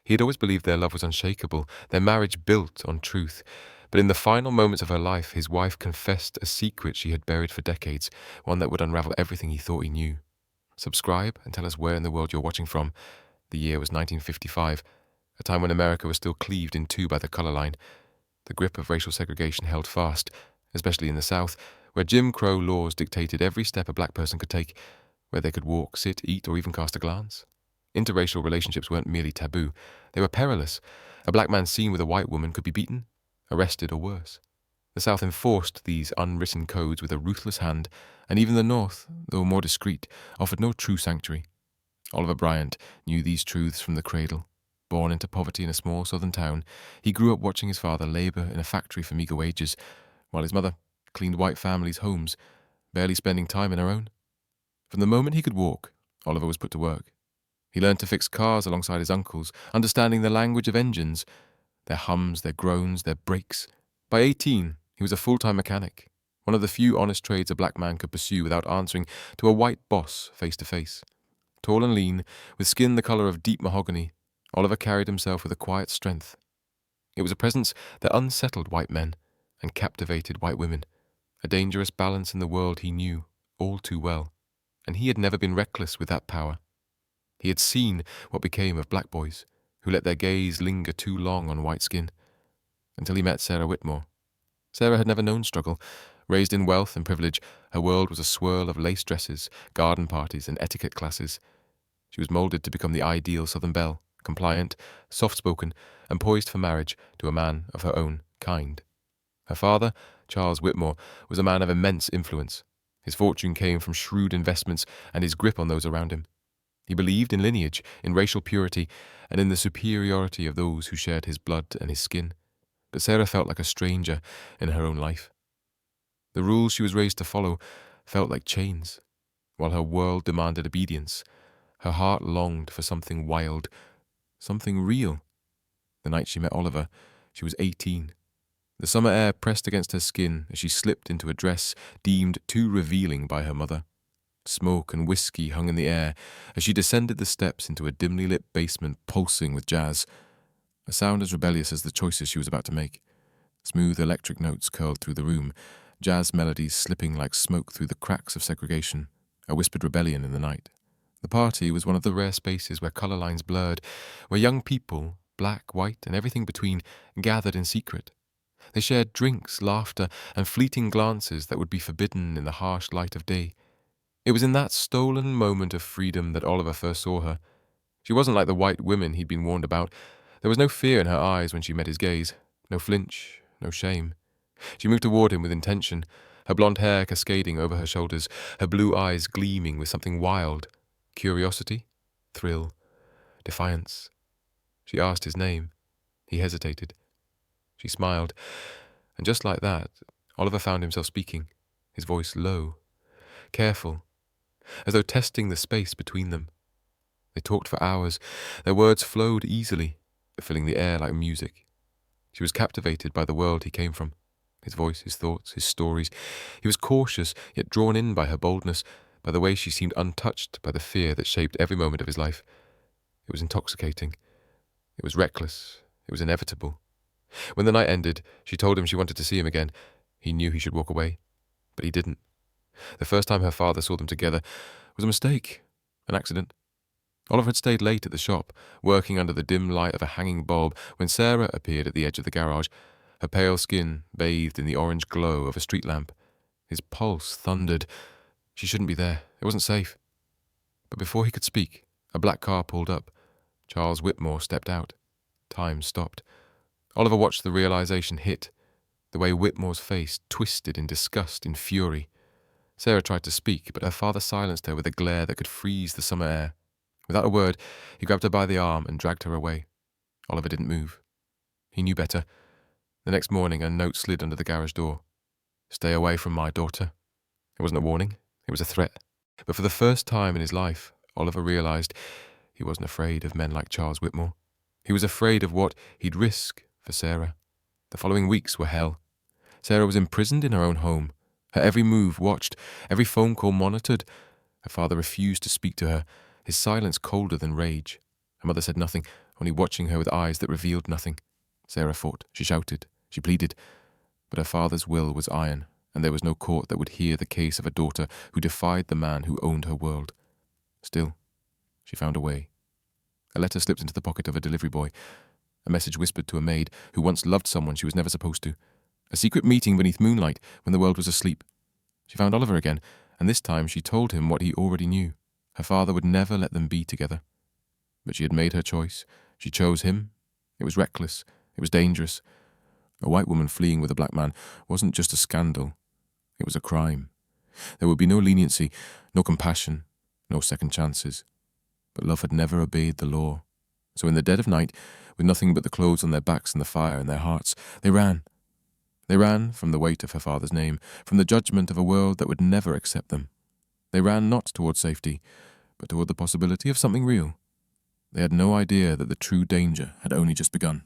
He had always believed their love was unshakable, their marriage built on truth. But in the final moments of her life, his wife confessed a secret she had buried for decades, one that would unravel everything he thought he knew. Subscribe and tell us where in the world you're watching from. The year was 1955, a time when America was still cleaved in two by the color line. The grip of racial segregation held fast, especially in the South, where Jim Crow laws dictated every step a black person could take, where they could walk, sit, eat, or even cast a glance. Interracial relationships weren't merely taboo, they were perilous. A black man seen with a white woman could be beaten, arrested, or worse. The South enforced these unwritten codes with a ruthless hand, and even the North, though more discreet, offered no true sanctuary. Oliver Bryant knew these truths from the cradle. Born into poverty in a small southern town, he grew up watching his father labor in a factory for meager wages, while his mother cleaned white families' homes, barely spending time in her own. From the moment he could walk, Oliver was put to work. He learned to fix cars alongside his uncles, understanding the language of engines, their hums, their groans, their brakes. By 18, he was a full-time mechanic, one of the few honest trades a black man could pursue without answering to a white boss face to face. Tall and lean, with skin the color of deep mahogany, Oliver carried himself with a quiet strength. It was a presence that unsettled white men and captivated white women, a dangerous balance in the world he knew all too well, and he had never been reckless with that power. He had seen what became of black boys who let their gaze linger too long on white skin, until he met Sarah Whitmore. Sarah had never known struggle. Raised in wealth and privilege, her world was a swirl of lace dresses, garden parties, and etiquette classes. She was molded to become the ideal Southern belle, compliant, soft-spoken, and poised for marriage to a man of her own kind. Her father, Charles Whitmore, was a man of immense influence. His fortune came from shrewd investments and his grip on those around him. He believed in lineage, in racial purity, and in the superiority of those who shared his blood and his skin. But Sarah felt like a stranger in her own life. The rules she was raised to follow felt like chains. While her world demanded obedience, her heart longed for something wild, something real. The night she met Oliver, she was 18. The summer air pressed against her skin as she slipped into a dress deemed too revealing by her mother. Smoke and whiskey hung in the air as she descended the steps into a dimly lit basement pulsing with jazz, a sound as rebellious as the choices she was about to make. Smooth electric notes curled through the room, jazz melodies slipping like smoke through the cracks of segregation, a whispered rebellion in the night. The party was one of the rare spaces where color lines blurred, where young people, black, white, and everything between, gathered in secret. They shared drinks, laughter, and fleeting glances that would be forbidden in the harsh light of day. It was in that stolen moment of freedom that Oliver first saw her. She wasn't like the white women he'd been warned about. There was no fear in her eyes when she met his gaze, no flinch, no shame. She moved toward him with intention, her blonde hair cascading over her shoulders, her blue eyes gleaming with something wild. Curiosity, thrill, defiance. She asked his name. He hesitated. She smiled, and just like that, Oliver found himself speaking, his voice low, careful, as though testing the space between them. They talked for hours. Their words flowed easily, filling the air like music. She was captivated by the world he came from, his voice, his thoughts, his stories. He was cautious, yet drawn in by her boldness, by the way she seemed untouched by the fear that shaped every moment of his life. It was intoxicating. It was reckless. It was inevitable. When the night ended, she told him she wanted to see him again. He knew he should walk away, but he didn't. The first time her father saw them together was a mistake, an accident. Oliver had stayed late at the shop, working under the dim light of a hanging bulb, when Sarah appeared at the edge of the garage, her pale skin bathed in the orange glow of a street lamp. His pulse thundered. She shouldn't be there. It wasn't safe. But before he could speak, a black car pulled up. Charles Whitmore stepped out. Time stopped. Oliver watched the realization hit, the way Whitmore's face twisted in disgust, in fury. Sarah tried to speak, but her father silenced her with a glare that could freeze the summer air. Without a word, he grabbed her by the arm and dragged her away. Oliver didn't move. He knew better. The next morning, a note slid under the garage door. "Stay away from my daughter." It wasn't a warning. It was a threat. But for the first time in his life, Oliver realized he wasn't afraid of men like Charles Whitmore. He was afraid of what he'd risk for Sarah. The following weeks were hell. Sarah was imprisoned in her own home. Her every move watched, every phone call monitored. Her father refused to speak to her, his silence colder than rage. Her mother said nothing, only watching her with eyes that revealed nothing. Sarah fought, she shouted, she pleaded, but her father's will was iron, and there was no court that would hear the case of a daughter who defied the man who owned her world. Still, she found a way. A letter slipped into the pocket of a delivery boy, a message whispered to a maid who once loved someone she was never supposed to, a secret meeting beneath moonlight when the world was asleep. She found Oliver again, and this time she told him what he already knew. Her father would never let them be together. But she had made her choice. She chose him. It was reckless. It was dangerous. A white woman fleeing with a black man wasn't just a scandal. It was a crime. There would be no leniency, no compassion, no second chances. But love had never obeyed the law. So in the dead of night, with nothing but the clothes on their backs and the fire in their hearts, they ran. They ran from the weight of her father's name, from the judgment of a world that would never accept them. They ran not toward safety, but toward the possibility of something real. They had no idea that the true danger had only just begun.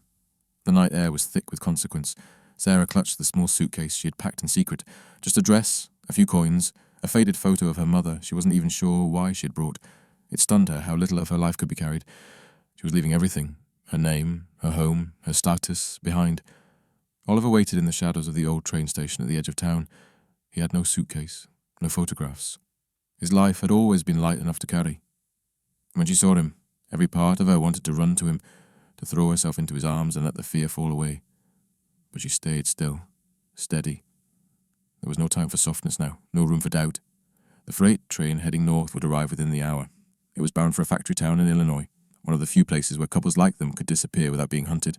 The night air was thick with consequence. Sarah clutched the small suitcase she had packed in secret. Just a dress, a few coins, a faded photo of her mother she wasn't even sure why she had brought. It stunned her how little of her life could be carried. She was leaving everything, her name, her home, her status, behind. Oliver waited in the shadows of the old train station at the edge of town. He had no suitcase, no photographs. His life had always been light enough to carry. When she saw him, every part of her wanted to run to him, to throw herself into his arms and let the fear fall away. But she stayed still, steady. There was no time for softness now, no room for doubt. The freight train heading north would arrive within the hour. It was bound for a factory town in Illinois, one of the few places where couples like them could disappear without being hunted.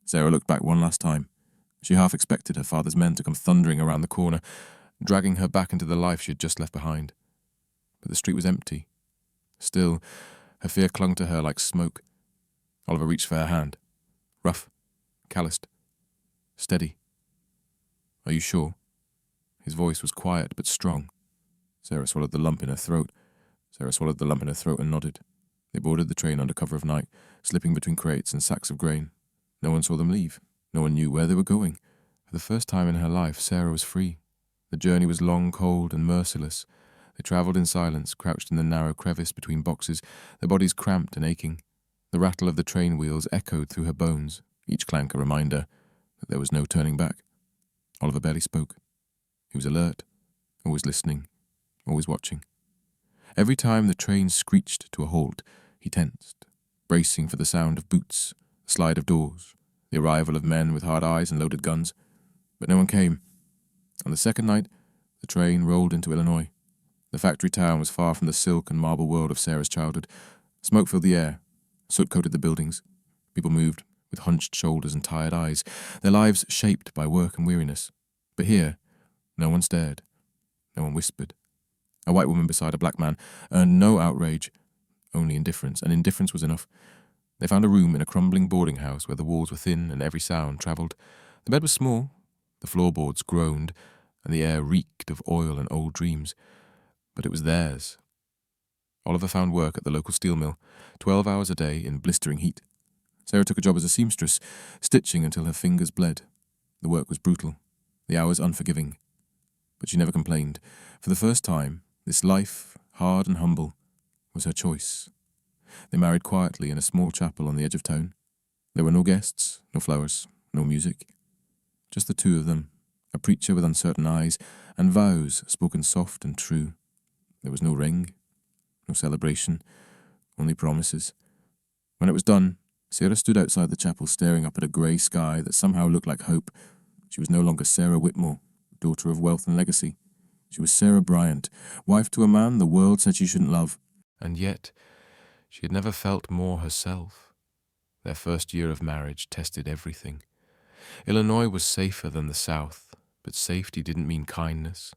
Sarah looked back one last time. She half expected her father's men to come thundering around the corner, dragging her back into the life she had just left behind. But the street was empty. Still, her fear clung to her like smoke. Oliver reached for her hand. Rough, calloused, steady. "Are you sure?" His voice was quiet but strong. Sarah swallowed the lump in her throat. And nodded. They boarded the train under cover of night, slipping between crates and sacks of grain. No one saw them leave. No one knew where they were going. For the first time in her life, Sarah was free. The journey was long, cold, and merciless. They travelled in silence, crouched in the narrow crevice between boxes, their bodies cramped and aching. The rattle of the train wheels echoed through her bones, each clank a reminder that there was no turning back. Oliver barely spoke. He was alert, always listening, always watching. Every time the train screeched to a halt, he tensed, bracing for the sound of boots, the slide of doors, the arrival of men with hard eyes and loaded guns. But no one came. On the second night, the train rolled into Illinois. The factory town was far from the silk and marble world of Sarah's childhood. Smoke filled the air. Soot coated the buildings. People moved with hunched shoulders and tired eyes, their lives shaped by work and weariness. But here, no one stared. No one whispered. A white woman beside a black man earned no outrage, only indifference, and indifference was enough. They found a room in a crumbling boarding house where the walls were thin and every sound travelled. The bed was small, the floorboards groaned, and the air reeked of oil and old dreams. But it was theirs. Oliver found work at the local steel mill, 12 hours a day in blistering heat. Sarah took a job as a seamstress, stitching until her fingers bled. The work was brutal, the hours unforgiving. But she never complained. For the first time, this life, hard and humble, was her choice. They married quietly in a small chapel on the edge of town. There were no guests, no flowers, no music. Just the two of them, a preacher with uncertain eyes, and vows spoken soft and true. There was no ring, no celebration, only promises. When it was done, Sarah stood outside the chapel staring up at a grey sky that somehow looked like hope. She was no longer Sarah Whitmore, daughter of wealth and legacy. She was Sarah Bryant, wife to a man the world said she shouldn't love. And yet, she had never felt more herself. Their first year of marriage tested everything. Illinois was safer than the South, but safety didn't mean kindness.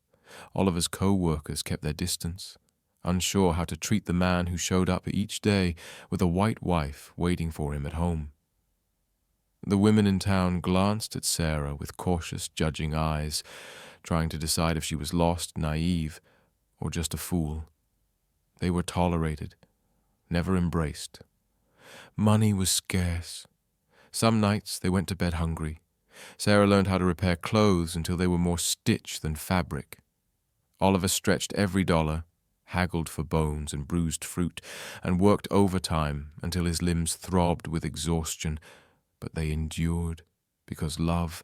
Oliver's co-workers kept their distance, unsure how to treat the man who showed up each day with a white wife waiting for him at home. The women in town glanced at Sarah with cautious, judging eyes, trying to decide if she was lost, naive, or just a fool. They were tolerated, never embraced. Money was scarce. Some nights they went to bed hungry. Sarah learned how to repair clothes until they were more stitch than fabric. Oliver stretched every dollar, haggled for bones and bruised fruit, and worked overtime until his limbs throbbed with exhaustion, but they endured, because love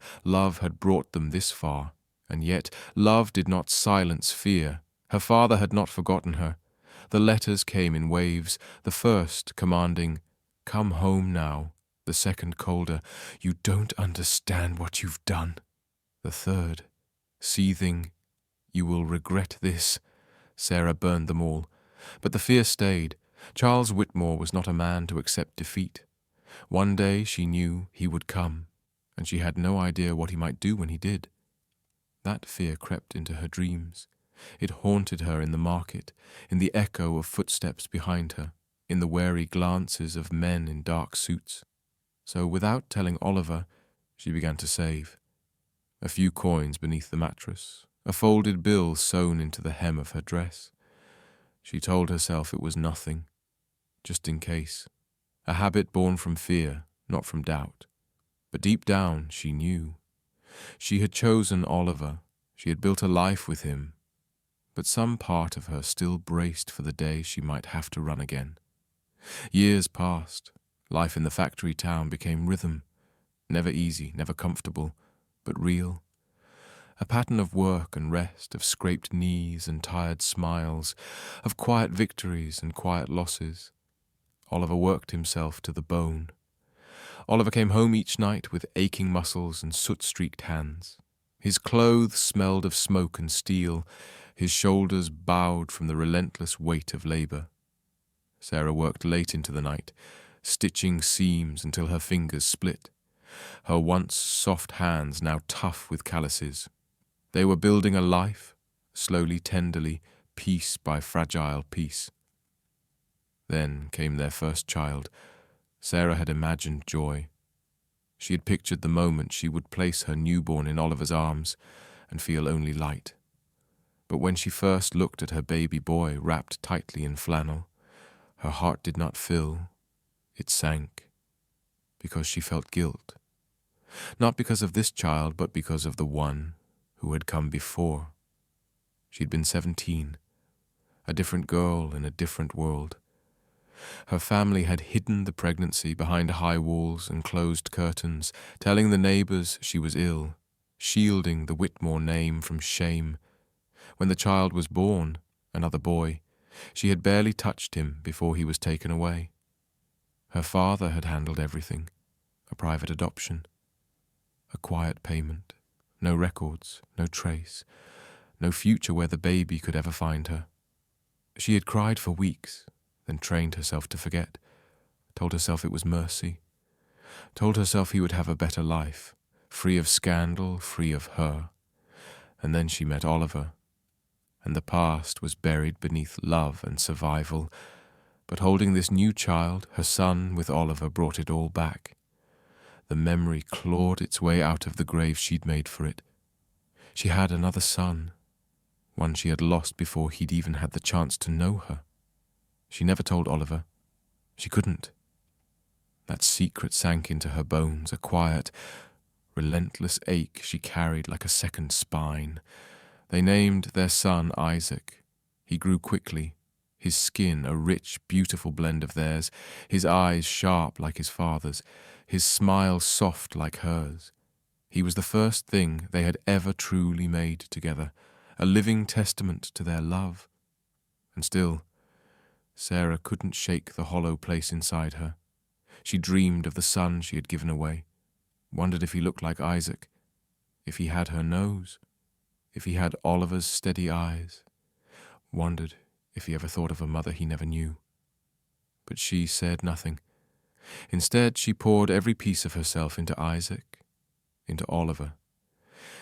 had brought them this far, and yet love did not silence fear. Her father had not forgotten her. The letters came in waves, the first commanding, "Come home now," the second colder, "You don't understand what you've done," the third seething, "You will regret this." Sarah burned them all, but the fear stayed. Charles Whitmore was not a man to accept defeat. One day she knew he would come, and she had no idea what he might do when he did. That fear crept into her dreams. It haunted her in the market, in the echo of footsteps behind her, in the wary glances of men in dark suits. So without telling Oliver, she began to save. A few coins beneath the mattress, a folded bill sewn into the hem of her dress. She told herself it was nothing, just in case. A habit born from fear, not from doubt. But deep down she knew. She had chosen Oliver. She had built a life with him. But some part of her still braced for the day she might have to run again. Years passed. Life in the factory town became rhythm. Never easy, never comfortable, but real. A pattern of work and rest, of scraped knees and tired smiles, of quiet victories and quiet losses. Oliver worked himself to the bone. Oliver came home each night with aching muscles and soot-streaked hands. His clothes smelled of smoke and steel. His shoulders bowed from the relentless weight of labor. Sarah worked late into the night, stitching seams until her fingers split. Her once soft hands now tough with calluses. They were building a life, slowly, tenderly, piece by fragile piece. Then came their first child. Sarah had imagined joy. She had pictured the moment she would place her newborn in Oliver's arms and feel only light. But when she first looked at her baby boy wrapped tightly in flannel, her heart did not fill, it sank, because she felt guilt. Not because of this child, but because of the one who had come before. She'd been 17, a different girl in a different world. Her family had hidden the pregnancy behind high walls and closed curtains, telling the neighbors she was ill, shielding the Whitmore name from shame. When the child was born, another boy, she had barely touched him before he was taken away. Her father had handled everything, a private adoption, a quiet payment, no records, no trace, no future where the baby could ever find her. She had cried for weeks, then trained herself to forget, told herself it was mercy, told herself he would have a better life, free of scandal, free of her. And then she met Oliver, and the past was buried beneath love and survival. But holding this new child, her son with Oliver, brought it all back. The memory clawed its way out of the grave she'd made for it. She had another son, one she had lost before he'd even had the chance to know her. She never told Oliver. She couldn't. That secret sank into her bones, a quiet, relentless ache she carried like a second spine. They named their son Isaac. He grew quickly, his skin a rich, beautiful blend of theirs, his eyes sharp like his father's, his smile soft like hers. He was the first thing they had ever truly made together, a living testament to their love. And still, Sarah couldn't shake the hollow place inside her. She dreamed of the son she had given away, wondered if he looked like Isaac, if he had her nose, if he had Oliver's steady eyes, wondered if he ever thought of a mother he never knew. But she said nothing. Instead, she poured every piece of herself into Isaac, into Oliver,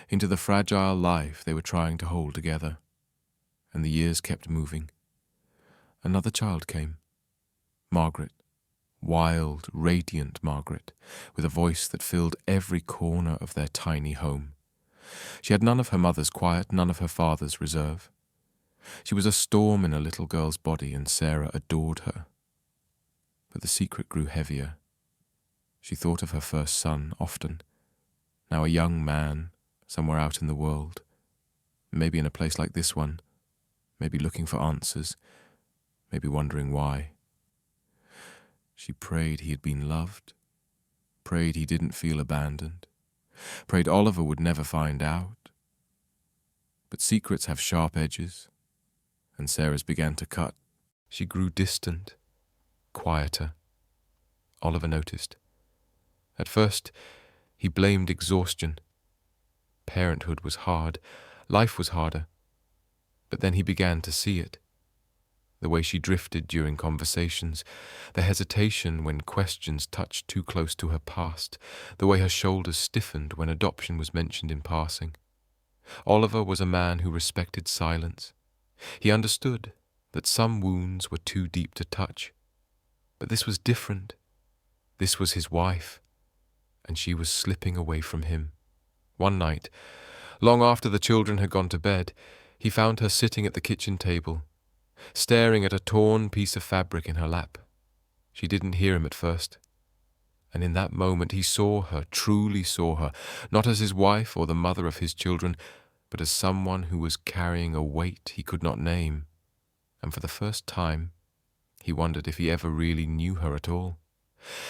into the fragile life they were trying to hold together. And the years kept moving. Another child came. Margaret. Wild, radiant Margaret, with a voice that filled every corner of their tiny home. She had none of her mother's quiet, none of her father's reserve. She was a storm in a little girl's body, and Sarah adored her. But the secret grew heavier. She thought of her first son often, now a young man, somewhere out in the world, maybe in a place like this one, maybe looking for answers, maybe wondering why. She prayed he had been loved, prayed he didn't feel abandoned, prayed Oliver would never find out. But secrets have sharp edges, and Sarah's began to cut. She grew distant, quieter. Oliver noticed. At first, he blamed exhaustion. Parenthood was hard, life was harder. But then he began to see it. The way she drifted during conversations, the hesitation when questions touched too close to her past, the way her shoulders stiffened when adoption was mentioned in passing. Oliver was a man who respected silence. He understood that some wounds were too deep to touch. But this was different. This was his wife, and she was slipping away from him. One night, long after the children had gone to bed, he found her sitting at the kitchen table, staring at a torn piece of fabric in her lap. She didn't hear him at first. And in that moment he saw her, truly saw her, not as his wife or the mother of his children, but as someone who was carrying a weight he could not name. And for the first time, he wondered if he ever really knew her at all.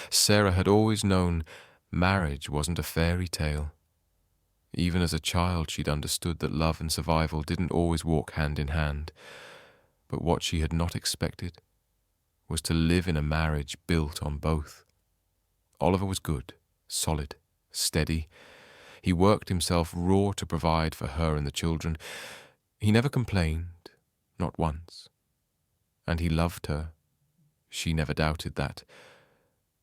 Sarah had always known marriage wasn't a fairy tale. Even as a child, she'd understood that love and survival didn't always walk hand in hand. But what she had not expected was to live in a marriage built on both. Oliver was good, solid, steady. He worked himself raw to provide for her and the children. He never complained, not once. And he loved her. She never doubted that.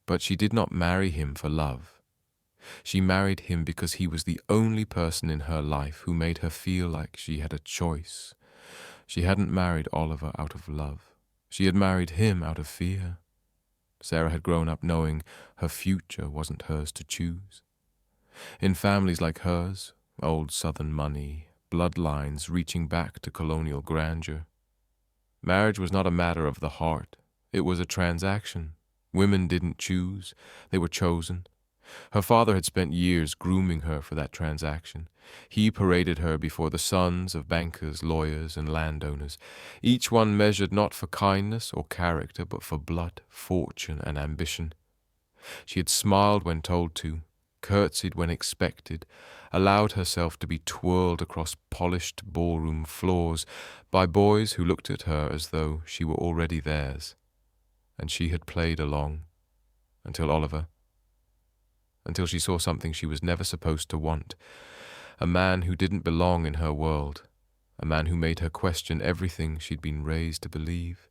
But she did not marry him for love. She married him because he was the only person in her life who made her feel like she had a choice. She hadn't married Oliver out of love. She had married him out of fear. Sarah had grown up knowing her future wasn't hers to choose. In families like hers, old Southern money, bloodlines reaching back to colonial grandeur, marriage was not a matter of the heart. It was a transaction. Women didn't choose. They were chosen. Her father had spent years grooming her for that transaction. He paraded her before the sons of bankers, lawyers, and landowners, each one measured not for kindness or character, but for blood, fortune, and ambition. She had smiled when told to, curtsied when expected, allowed herself to be twirled across polished ballroom floors by boys who looked at her as though she were already theirs. And she had played along, until she saw something she was never supposed to want, a man who didn't belong in her world, a man who made her question everything she'd been raised to believe.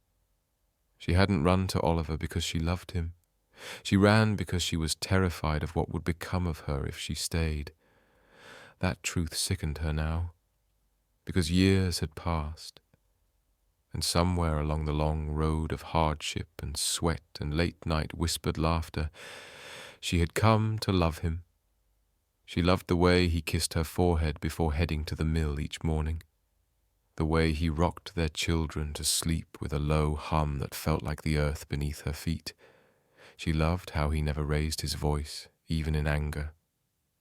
She hadn't run to Oliver because she loved him. She ran because she was terrified of what would become of her if she stayed. That truth sickened her now, because years had passed, and somewhere along the long road of hardship and sweat and late-night whispered laughter, she had come to love him. She loved the way he kissed her forehead before heading to the mill each morning, the way he rocked their children to sleep with a low hum that felt like the earth beneath her feet. She loved how he never raised his voice, even in anger,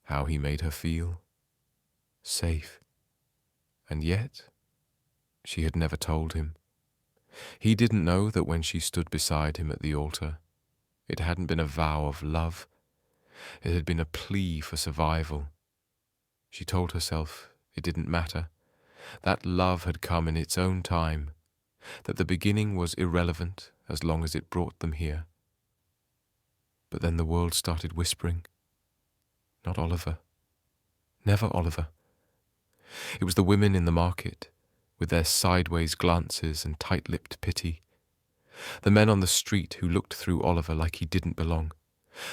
how he made her feel safe. And yet, she had never told him. He didn't know that when she stood beside him at the altar, it hadn't been a vow of love. It had been a plea for survival. She told herself it didn't matter, that love had come in its own time, that the beginning was irrelevant as long as it brought them here. But then the world started whispering. Not Oliver. Never Oliver. It was the women in the market, with their sideways glances and tight-lipped pity. The men on the street who looked through Oliver like he didn't belong.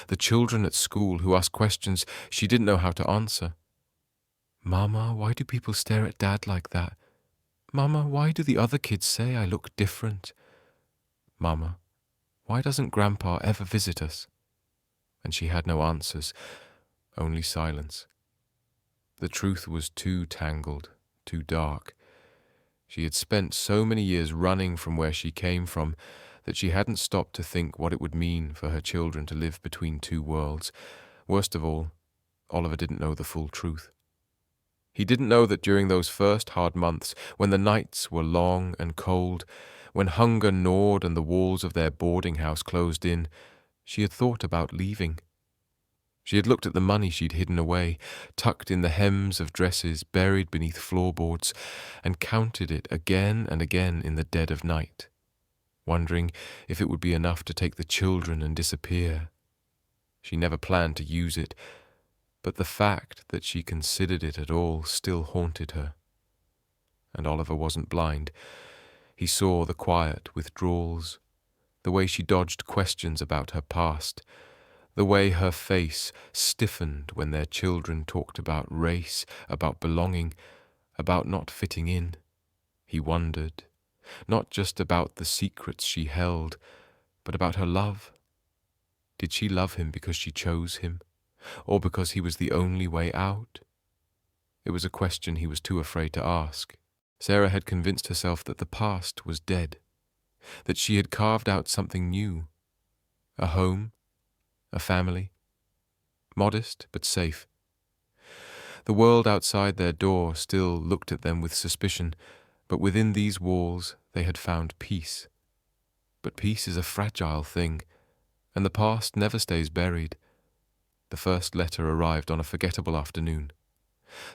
The children at school who asked questions she didn't know how to answer. Mama, why do people stare at Dad like that? Mama, why do the other kids say I look different? Mama, why doesn't Grandpa ever visit us? And she had no answers, only silence. The truth was too tangled, too dark. She had spent so many years running from where she came from that she hadn't stopped to think what it would mean for her children to live between two worlds. Worst of all, Oliver didn't know the full truth. He didn't know that during those first hard months, when the nights were long and cold, when hunger gnawed and the walls of their boarding house closed in, she had thought about leaving. She had looked at the money she'd hidden away, tucked in the hems of dresses, buried beneath floorboards, and counted it again and again in the dead of night, wondering if it would be enough to take the children and disappear. She never planned to use it, but the fact that she considered it at all still haunted her. And Oliver wasn't blind. He saw the quiet withdrawals, the way she dodged questions about her past, the way her face stiffened when their children talked about race, about belonging, about not fitting in. He wondered, not just about the secrets she held, but about her love. Did she love him because she chose him, or because he was the only way out? It was a question he was too afraid to ask. Sarah had convinced herself that the past was dead, that she had carved out something new, a home, a family, modest but safe. The world outside their door still looked at them with suspicion, but within these walls they had found peace. But peace is a fragile thing, and the past never stays buried. The first letter arrived on a forgettable afternoon.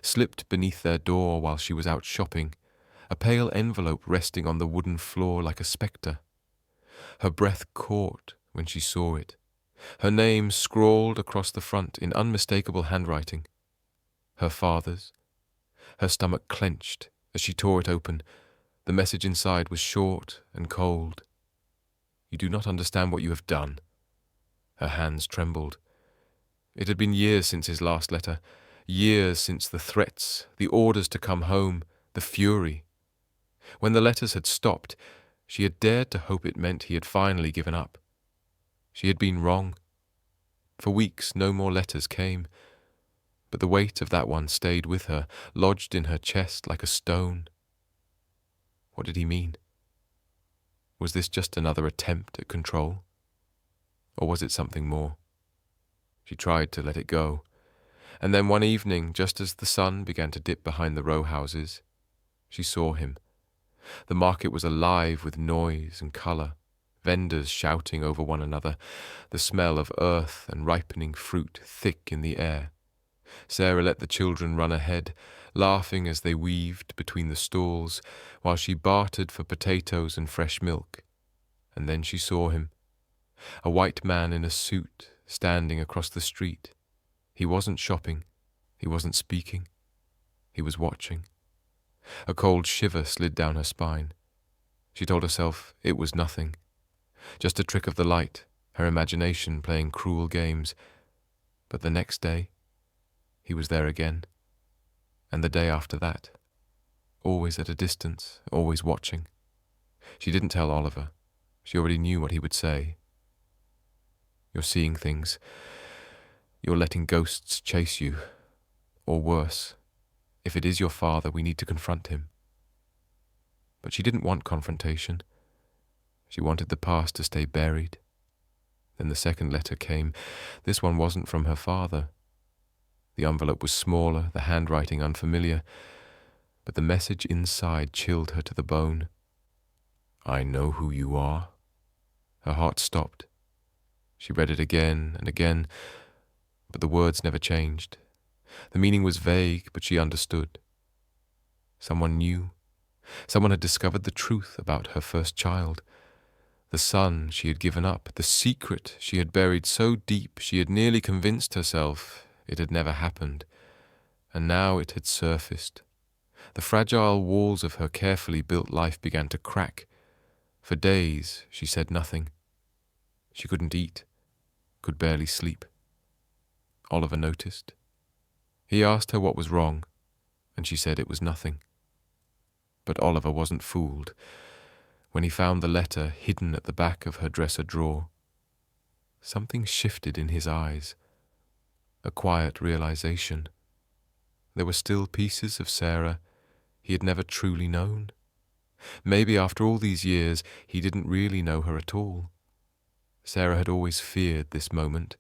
Slipped beneath their door while she was out shopping, a pale envelope resting on the wooden floor like a spectre. Her breath caught when she saw it. Her name scrawled across the front in unmistakable handwriting. Her father's. Her stomach clenched as she tore it open. The message inside was short and cold. "You do not understand what you have done." Her hands trembled. It had been years since his last letter, years since the threats, the orders to come home, the fury. When the letters had stopped, she had dared to hope it meant he had finally given up. She had been wrong. For weeks no more letters came, but the weight of that one stayed with her, lodged in her chest like a stone. What did he mean? Was this just another attempt at control? Or was it something more? She tried to let it go, and then one evening, just as the sun began to dip behind the row houses, she saw him. The market was alive with noise and colour, vendors shouting over one another, the smell of earth and ripening fruit thick in the air. Sarah let the children run ahead, laughing as they weaved between the stalls, while she bartered for potatoes and fresh milk. And then she saw him, a white man in a suit, standing across the street. He wasn't shopping, he wasn't speaking, he was watching. A cold shiver slid down her spine. She told herself it was nothing, just a trick of the light, her imagination playing cruel games. But the next day, he was there again, and the day after that, always at a distance, always watching. She didn't tell Oliver. She already knew what he would say. "You're seeing things. You're letting ghosts chase you. Or worse, if it is your father, we need to confront him." But she didn't want confrontation. She wanted the past to stay buried. Then the second letter came. This one wasn't from her father. The envelope was smaller, the handwriting unfamiliar, but the message inside chilled her to the bone. "I know who you are." Her heart stopped. She read it again and again, but the words never changed. The meaning was vague, but she understood. Someone knew. Someone had discovered the truth about her first child. The son she had given up, the secret she had buried so deep she had nearly convinced herself it had never happened. And now it had surfaced. The fragile walls of her carefully built life began to crack. For days she said nothing. She couldn't eat, could barely sleep. Oliver noticed. He asked her what was wrong, and she said it was nothing. But Oliver wasn't fooled. When he found the letter hidden at the back of her dresser drawer, something shifted in his eyes, a quiet realization. There were still pieces of Sarah he had never truly known. Maybe after all these years, he didn't really know her at all. Sarah had always feared this moment.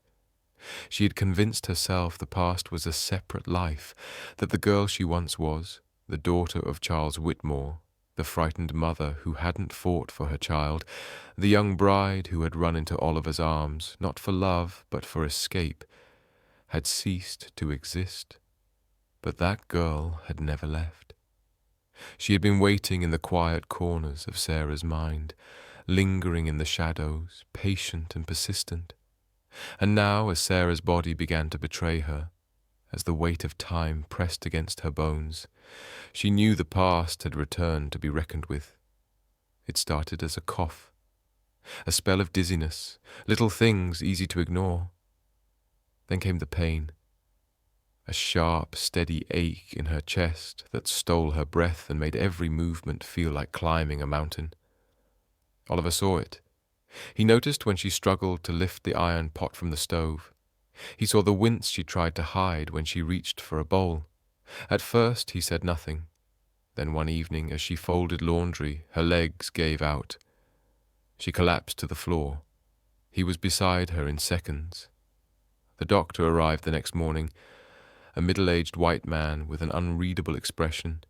She had convinced herself the past was a separate life, that the girl she once was, the daughter of Charles Whitmore, the frightened mother who hadn't fought for her child, the young bride who had run into Oliver's arms, not for love, but for escape, had ceased to exist. But that girl had never left. She had been waiting in the quiet corners of Sarah's mind, lingering in the shadows, patient and persistent. And now, as Sarah's body began to betray her, as the weight of time pressed against her bones, she knew the past had returned to be reckoned with. It started as a cough, a spell of dizziness, little things easy to ignore. Then came the pain, a sharp, steady ache in her chest that stole her breath and made every movement feel like climbing a mountain. Oliver saw it. He noticed when she struggled to lift the iron pot from the stove. He saw the wince she tried to hide when she reached for a bowl. At first he said nothing. Then one evening, as she folded laundry, her legs gave out. She collapsed to the floor. He was beside her in seconds. The doctor arrived the next morning, a middle-aged white man with an unreadable expression.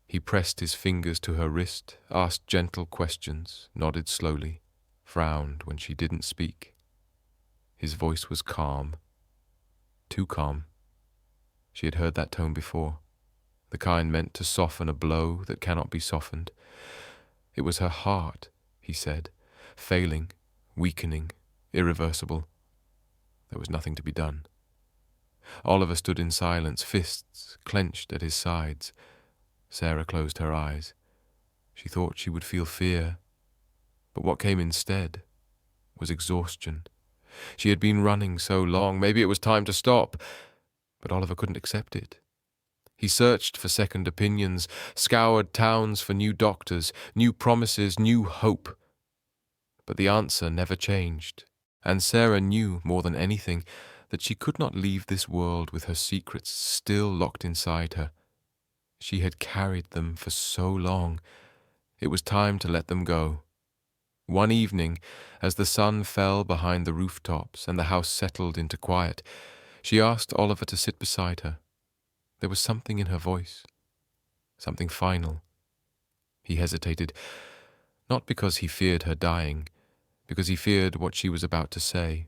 He pressed his fingers to her wrist, asked gentle questions, nodded slowly, frowned when she didn't speak. His voice was calm. Too calm. She had heard that tone before, the kind meant to soften a blow that cannot be softened. It was her heart, he said, failing, weakening, irreversible. There was nothing to be done. Oliver stood in silence, fists clenched at his sides. Sarah closed her eyes. She thought she would feel fear, but what came instead was exhaustion. She had been running so long, maybe it was time to stop, but Oliver couldn't accept it. He searched for second opinions, scoured towns for new doctors, new promises, new hope. But the answer never changed, and Sarah knew more than anything that she could not leave this world with her secrets still locked inside her. She had carried them for so long. It was time to let them go. One evening, as the sun fell behind the rooftops and the house settled into quiet, she asked Oliver to sit beside her. There was something in her voice, something final. He hesitated, not because he feared her dying, because he feared what she was about to say.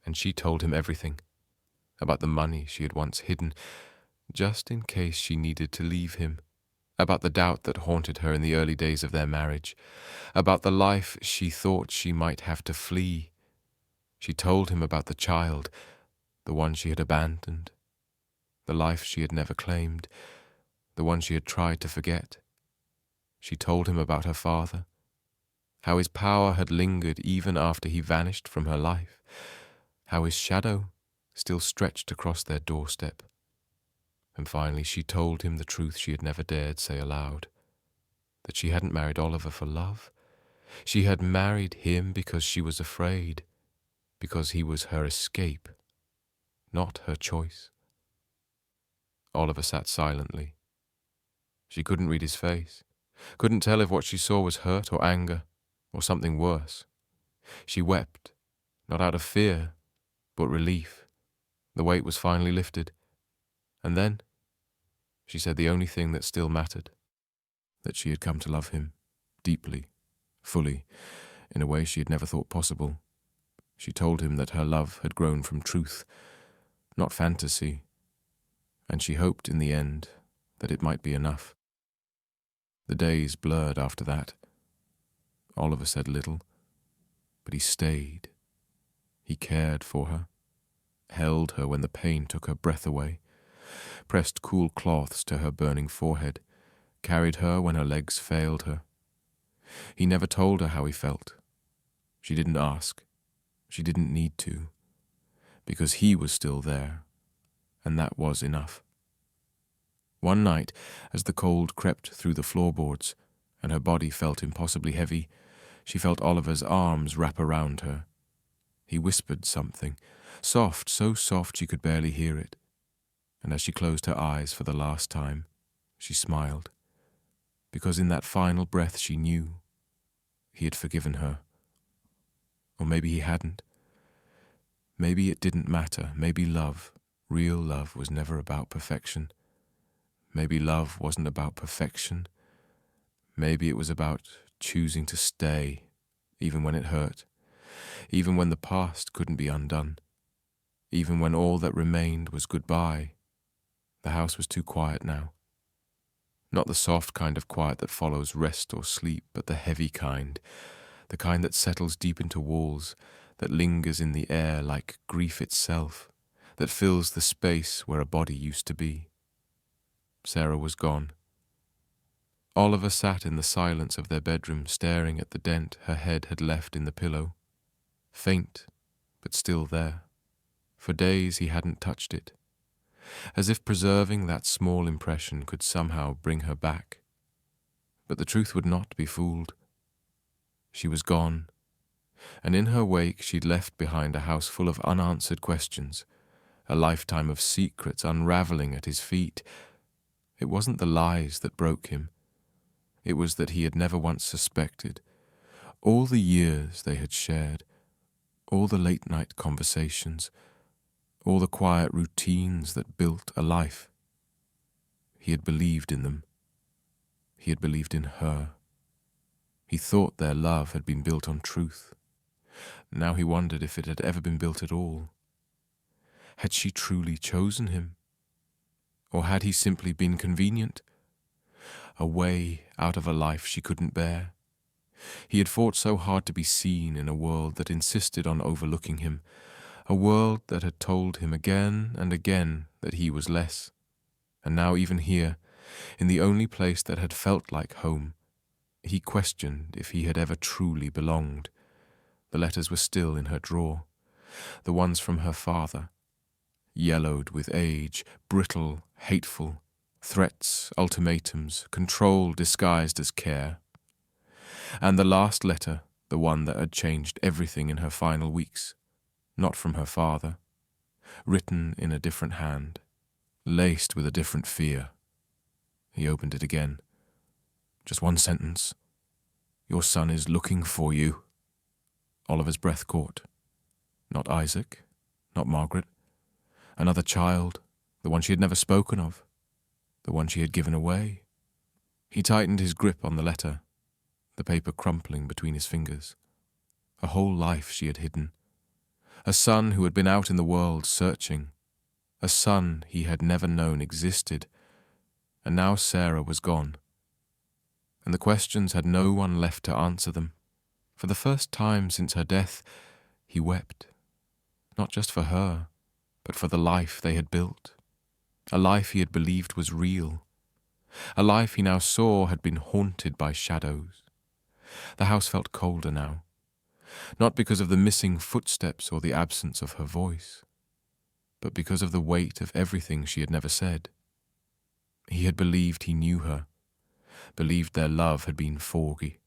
And she told him everything, about the money she had once hidden, just in case she needed to leave him, about the doubt that haunted her in the early days of their marriage, about the life she thought she might have to flee. She told him about the child, the one she had abandoned, the life she had never claimed, the one she had tried to forget. She told him about her father, how his power had lingered even after he vanished from her life, how his shadow still stretched across their doorstep. And finally she told him the truth she had never dared say aloud, that she hadn't married Oliver for love. She had married him because she was afraid, because he was her escape, not her choice. Oliver sat silently. She couldn't read his face, couldn't tell if what she saw was hurt or anger, or something worse. She wept, not out of fear, but relief. The weight was finally lifted. And then she said the only thing that still mattered, that she had come to love him, deeply, fully, in a way she had never thought possible. She told him that her love had grown from truth, not fantasy, and she hoped in the end that it might be enough. The days blurred after that. Oliver said little, but he stayed. He cared for her, held her when the pain took her breath away, pressed cool cloths to her burning forehead, carried her when her legs failed her. He never told her how he felt. She didn't ask. She didn't need to, because he was still there, and that was enough. One night, as the cold crept through the floorboards, and her body felt impossibly heavy, she felt Oliver's arms wrap around her. He whispered something, soft, so soft she could barely hear it. And as she closed her eyes for the last time, she smiled, because in that final breath she knew he had forgiven her. Or maybe he hadn't. Maybe it didn't matter. Maybe love, real love, was never about perfection. Maybe love wasn't about perfection. Maybe it was about choosing to stay, even when it hurt, even when the past couldn't be undone, even when all that remained was goodbye. The house was too quiet now. Not the soft kind of quiet that follows rest or sleep, but the heavy kind, the kind that settles deep into walls, that lingers in the air like grief itself, that fills the space where a body used to be. Sarah was gone. Oliver sat in the silence of their bedroom, staring at the dent her head had left in the pillow. Faint, but still there. For days he hadn't touched it, as if preserving that small impression could somehow bring her back. But the truth would not be fooled. She was gone, and in her wake she'd left behind a house full of unanswered questions, a lifetime of secrets unraveling at his feet. It wasn't the lies that broke him. It was that he had never once suspected. All the years they had shared, all the late-night conversations, all the quiet routines that built a life. He had believed in them. He had believed in her. He thought their love had been built on truth. Now he wondered if it had ever been built at all. Had she truly chosen him? Or had he simply been convenient? A way out of a life she couldn't bear. He had fought so hard to be seen in a world that insisted on overlooking him, a world that had told him again and again that he was less. And now even here, in the only place that had felt like home, he questioned if he had ever truly belonged. The letters were still in her drawer, the ones from her father, yellowed with age, brittle, hateful, threats, ultimatums, control disguised as care. And the last letter, the one that had changed everything in her final weeks, not from her father, written in a different hand, laced with a different fear. He opened it again. Just one sentence. Your son is looking for you. Oliver's breath caught. Not Isaac, not Margaret. Another child, the one she had never spoken of, the one she had given away. He tightened his grip on the letter, the paper crumpling between his fingers. A whole life she had hidden. A son who had been out in the world searching. A son he had never known existed. And now Sarah was gone. And the questions had no one left to answer them. For the first time since her death, he wept. Not just for her, but for the life they had built. A life he had believed was real. A life he now saw had been haunted by shadows. The house felt colder now, not because of the missing footsteps or the absence of her voice, but because of the weight of everything she had never said. He had believed he knew her, believed their love had been foggy,